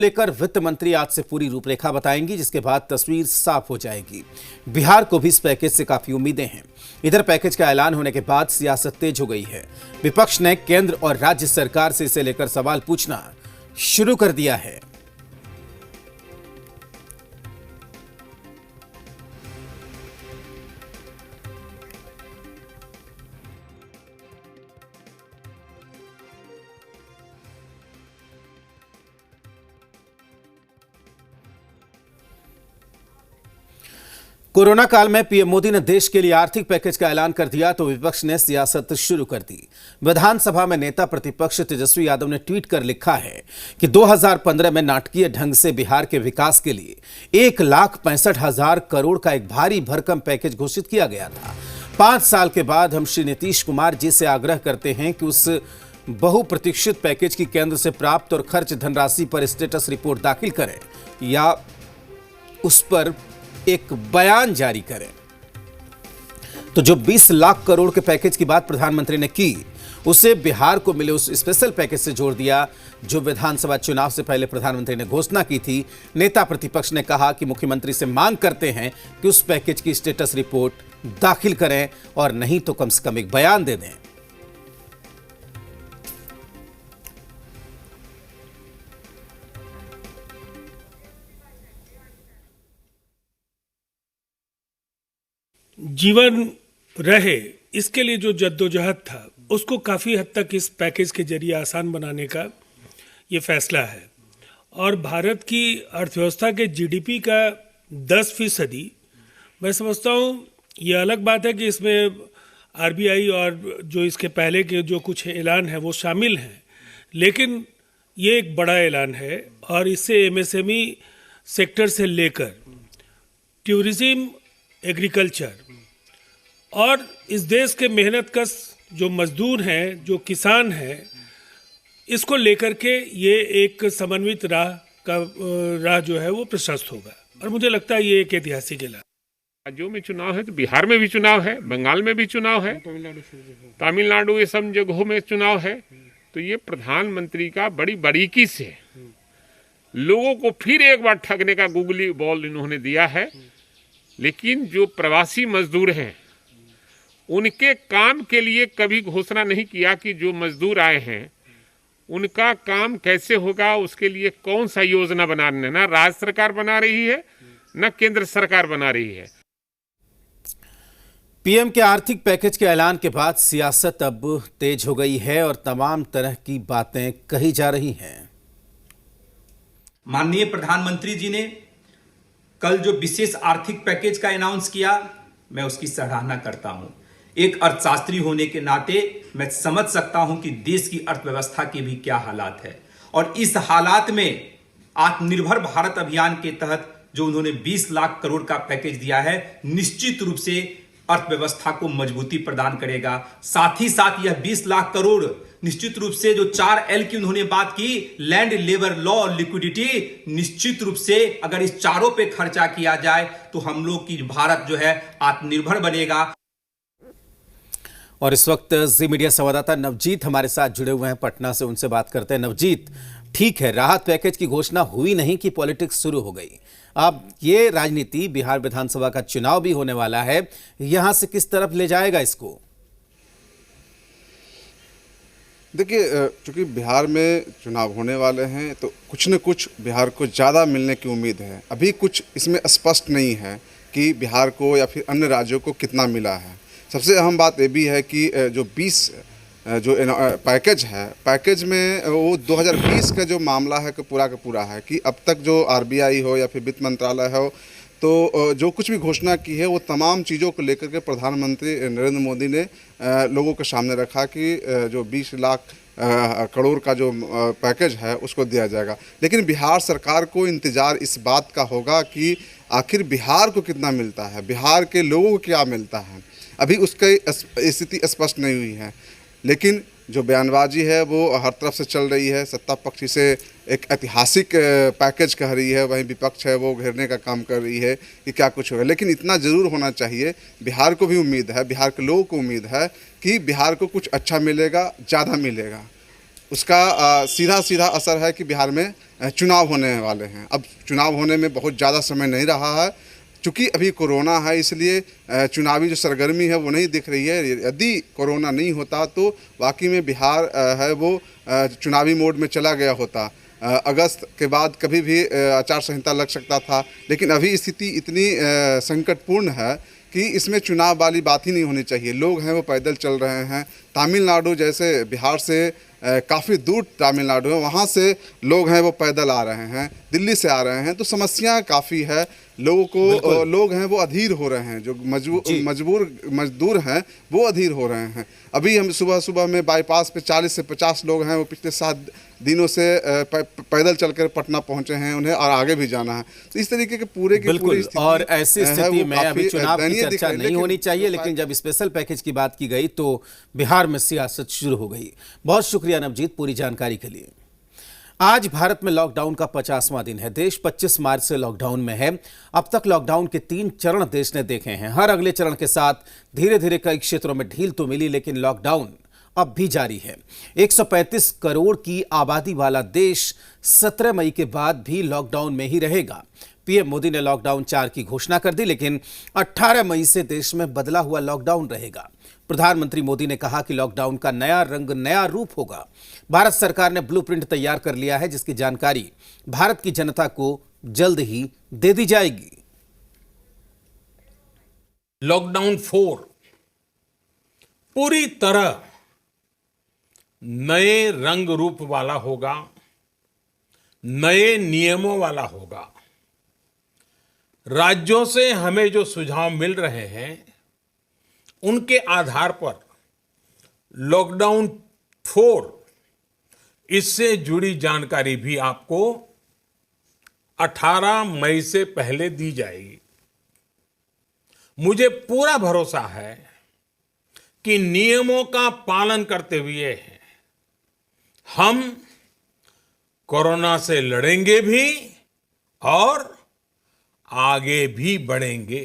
लेकर वित्त मंत्री आज से पूरी रूपरेखा बताएंगी, जिसके बाद तस्वीर साफ हो जाएगी। बिहार को भी इस पैकेज से काफी उम्मीदें हैं। इधर पैकेज का ऐलान होने के बाद सियासत तेज हो गई है। विपक्ष ने केंद्र और राज्य सरकार से इसे लेकर सवाल पूछना शुरू कर दिया है। कोरोना काल में पीएम मोदी ने देश के लिए आर्थिक पैकेज का ऐलान कर दिया तो विपक्ष ने सियासत शुरू कर दी। विधानसभा में नेता प्रतिपक्ष तेजस्वी यादव ने ट्वीट कर लिखा है कि 2015 में नाटकीय ढंग से बिहार के विकास के लिए 1,65,000 करोड़ का एक भारी भरकम पैकेज घोषित किया गया था। 5 साल के बाद हम श्री नीतीश कुमार जी से आग्रह करते हैं कि उस बहुप्रतीक्षित पैकेज की केंद्र से प्राप्त और खर्च धनराशि पर स्टेटस रिपोर्ट दाखिल करें या उस पर एक बयान जारी करें। तो जो 20 लाख करोड़ के पैकेज की बात प्रधानमंत्री ने की, उसे बिहार को मिले उस स्पेशल पैकेज से जोड़ दिया जो विधानसभा चुनाव से पहले प्रधानमंत्री ने घोषणा की थी। नेता प्रतिपक्ष ने कहा कि मुख्यमंत्री से मांग करते हैं कि उस पैकेज की स्टेटस रिपोर्ट दाखिल करें और नहीं तो कम से कम एक बयान दे दें। जीवन रहे, इसके लिए जो जद्दोजहद था उसको काफ़ी हद तक इस पैकेज के जरिए आसान बनाने का ये फैसला है। और भारत की अर्थव्यवस्था के जीडीपी का 10%, मैं समझता हूँ ये अलग बात है कि इसमें आरबीआई और जो इसके पहले के जो कुछ ऐलान है वो शामिल हैं, लेकिन ये एक बड़ा ऐलान है और इससे एमएसएमई सेक्टर से लेकर टूरिज्म, एग्रीकल्चर और इस देश के मेहनतकश जो मजदूर हैं, जो किसान हैं, इसको लेकर के ये एक समन्वित राह जो है वो प्रशस्त होगा। और मुझे लगता है ये एक ऐतिहासिक ऐलान। राज्यों में चुनाव है तो बिहार में भी चुनाव है, बंगाल में भी चुनाव है, तमिलनाडु, ये सब जगहों में चुनाव है। तो ये प्रधानमंत्री का बड़ी बारीकी से लोगों को फिर एक बार ठगने का गूगली बॉल इन्होंने दिया है। लेकिन जो प्रवासी मजदूर हैं उनके काम के लिए कभी घोषणा नहीं किया कि जो मजदूर आए हैं उनका काम कैसे होगा, उसके लिए कौन सा योजना बनाना, ना राज्य सरकार बना रही है ना केंद्र सरकार बना रही है। पीएम के आर्थिक पैकेज के ऐलान के बाद सियासत अब तेज हो गई है और तमाम तरह की बातें कही जा रही हैं। माननीय प्रधानमंत्री जी ने कल जो विशेष आर्थिक पैकेज का अनाउंस किया, मैं उसकी सराहना करता हूं। एक अर्थशास्त्री होने के नाते मैं समझ सकता हूं कि देश की अर्थव्यवस्था के भी क्या हालात है और इस हालात में आत्मनिर्भर भारत अभियान के तहत जो उन्होंने 20 लाख करोड़ का पैकेज दिया है, निश्चित रूप से अर्थव्यवस्था को मजबूती प्रदान करेगा। साथ ही साथ यह 20 लाख करोड़ निश्चित रूप से जो 4L की उन्होंने बात की, लैंड, लेबर, लॉ और लिक्विडिटी, निश्चित रूप से अगर इस चारों पे खर्चा किया जाए तो हम लोग की भारत जो है आत्मनिर्भर बनेगा। और इस वक्त जी मीडिया संवाददाता नवजीत हमारे साथ जुड़े हुए हैं पटना से, उनसे बात करते हैं। नवजीत, ठीक है, राहत पैकेज की घोषणा हुई नहीं कि पॉलिटिक्स शुरू हो गई। अब ये राजनीति, बिहार विधानसभा का चुनाव भी होने वाला है, यहां से किस तरफ ले जाएगा इसको? देखिए, चूंकि बिहार में चुनाव होने वाले हैं तो कुछ न कुछ बिहार को ज़्यादा मिलने की उम्मीद है। अभी कुछ इसमें स्पष्ट नहीं है कि बिहार को या फिर अन्य राज्यों को कितना मिला है। सबसे अहम बात ये भी है कि जो 20 जो पैकेज है, पैकेज में वो 2020 का जो मामला है कि पूरा का पूरा है कि अब तक जो आरबीआई हो या फिर वित्त मंत्रालय हो, तो जो कुछ भी घोषणा की है वो तमाम चीज़ों को लेकर के प्रधानमंत्री नरेंद्र मोदी ने लोगों के सामने रखा कि जो 20 लाख करोड़ का जो पैकेज है उसको दिया जाएगा। लेकिन बिहार सरकार को इंतज़ार इस बात का होगा कि आखिर बिहार को कितना मिलता है, बिहार के लोगों को क्या मिलता है। अभी उसकी स्थिति स्पष्ट नहीं हुई है, लेकिन जो बयानबाजी है वो हर तरफ से चल रही है। सत्ता पक्ष इसे एक ऐतिहासिक पैकेज कह रही है, वहीं विपक्ष है वो घेरने का काम कर रही है कि क्या कुछ होगा। लेकिन इतना ज़रूर होना चाहिए, बिहार को भी उम्मीद है, बिहार के लोगों को उम्मीद है कि बिहार को कुछ अच्छा मिलेगा, ज़्यादा मिलेगा। उसका सीधा सीधा असर है कि बिहार में चुनाव होने वाले हैं। अब चुनाव होने में बहुत ज़्यादा समय नहीं रहा है, चूँकि अभी कोरोना है इसलिए चुनावी जो सरगर्मी है वो नहीं दिख रही है। यदि कोरोना नहीं होता तो वाकई में बिहार है वो चुनावी मोड में चला गया होता। अगस्त के बाद कभी भी आचार संहिता लग सकता था, लेकिन अभी स्थिति इतनी संकटपूर्ण है कि इसमें चुनाव वाली बात ही नहीं होनी चाहिए। लोग हैं वो पैदल चल रहे हैं। तमिलनाडु जैसे बिहार से काफ़ी दूर तमिलनाडु है, वहाँ से लोग हैं वो पैदल आ रहे हैं, दिल्ली से आ रहे हैं, तो समस्या काफ़ी है। लोगों को लोग हैं वो अधीर हो रहे हैं, जो मजदूर हैं वो अधीर हो रहे हैं। अभी हम सुबह सुबह में बाईपास पे 40 से 50 लोग हैं वो पिछले 7 दिनों से पैदल चलकर पटना पहुंचे हैं, उन्हें और आगे भी जाना है। तो इस तरीके के पूरे की पूरी स्थिति और ऐसी स्थिति में अभी चुनाव की चर्चा नहीं होनी चाहिए, लेकिन जब स्पेशल पैकेज की बात की गई तो बिहार में सियासत शुरू हो गई। बहुत शुक्रिया नवजीत पूरी जानकारी के लिए। आज भारत में लॉकडाउन का 50वां दिन है। देश 25 मार्च से लॉकडाउन में है। अब तक लॉकडाउन के 3 चरण देश ने देखे हैं। हर अगले चरण के साथ धीरे धीरे कई क्षेत्रों में ढील तो मिली, लेकिन लॉकडाउन अब भी जारी है। 135 करोड़ की आबादी वाला देश 17 मई के बाद भी लॉकडाउन में ही रहेगा। पीएम मोदी ने लॉकडाउन 4 की घोषणा कर दी, लेकिन 18 मई से देश में बदला हुआ लॉकडाउन रहेगा। प्रधानमंत्री मोदी ने कहा कि लॉकडाउन का नया रंग, नया रूप होगा। भारत सरकार ने ब्लूप्रिंट तैयार कर लिया है, जिसकी जानकारी भारत की जनता को जल्द ही दे दी जाएगी। लॉकडाउन 4 पूरी तरह नए रंग रूप वाला होगा, नए नियमों वाला होगा। राज्यों से हमें जो सुझाव मिल रहे हैं उनके आधार पर लॉकडाउन 4 इससे जुड़ी जानकारी भी आपको 18 मई से पहले दी जाएगी। मुझे पूरा भरोसा है कि नियमों का पालन करते हुए हम कोरोना से लड़ेंगे भी और आगे भी बढ़ेंगे।